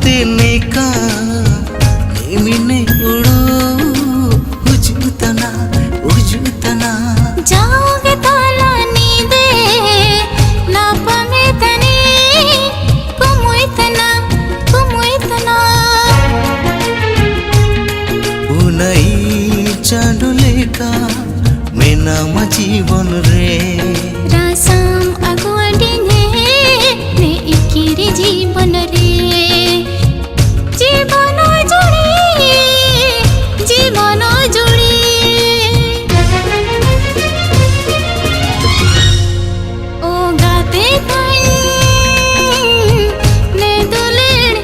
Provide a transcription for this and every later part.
तेनेका मिने उड़ो उजुतना जाओगे ताला नीदे ना पमे तने कुमुइतना उनई चांडुलेका मेनामा जीवन रे रासाम अगुआडी ने इकिरी जीवन रे जीवन जोड़ी ओ गाते ने दुलेर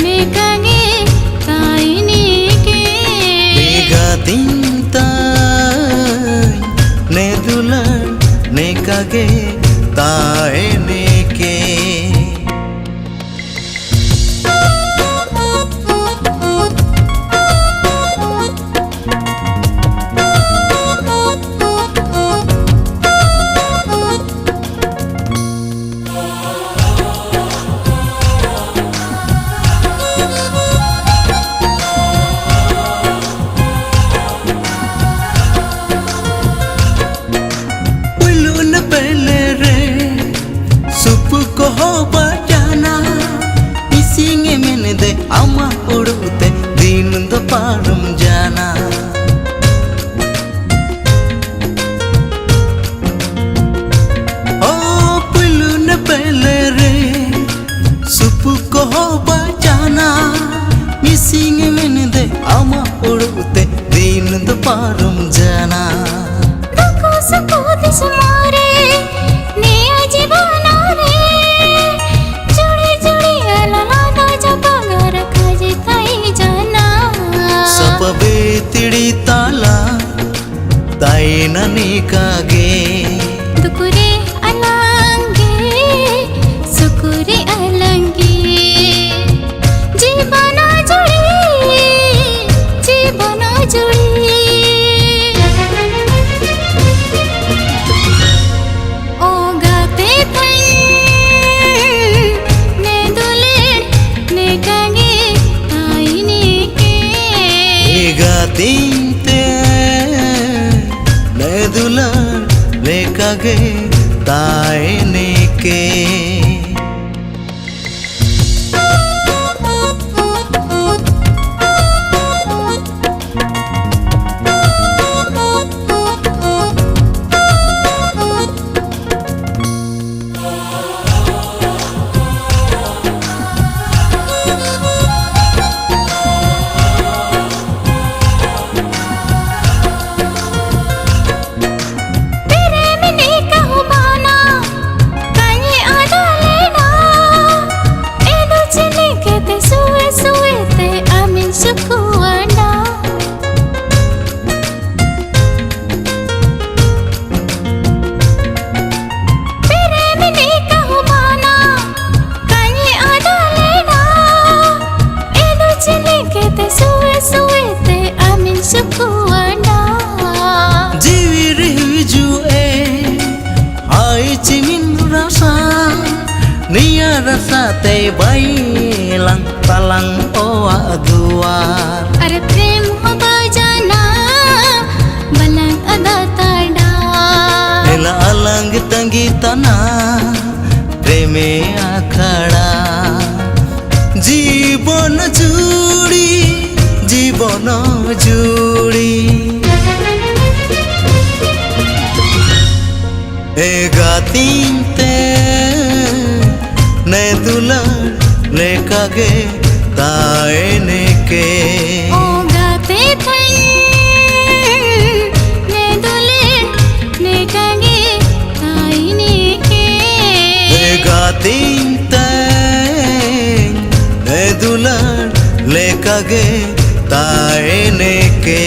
ने कागे ताईने के गातिंता ने दुलेर ने कागे ताईने के अम्मा उड़ते दिन दो पारम जाना ओ पुलू न पहले रे सुपु को हो बचाना मिसिंग में दे अम्मा उड़ते दिन दो पारम जाना दुखो सुखो दिस मारे ने जीवना रे जुड़ी अलाला सबे तिड़ी ताला ताई ननी कागे दुकुरे अलंगे सुकुरे अलंगे जीवन जुड़ी ओ गाते ने दुलेर ने कागे ताईने के गातिंते ने दुलार ने कागे ताईने के जीवी रिजुए आई चिमिन rasa nia rasa te bailang talang oa duar अरे प्रेम हो बजाना बलंग अदा ताड़ा एला अलंग तंगी तना प्रेमे आखड़ा जीवन जुड़ी ए गातिंते ने दुलार ने कागे ताईने के ओ गाते ने दुलेर ने कागे ताईने के गातिंते ने दुलार ने कागे ताईने के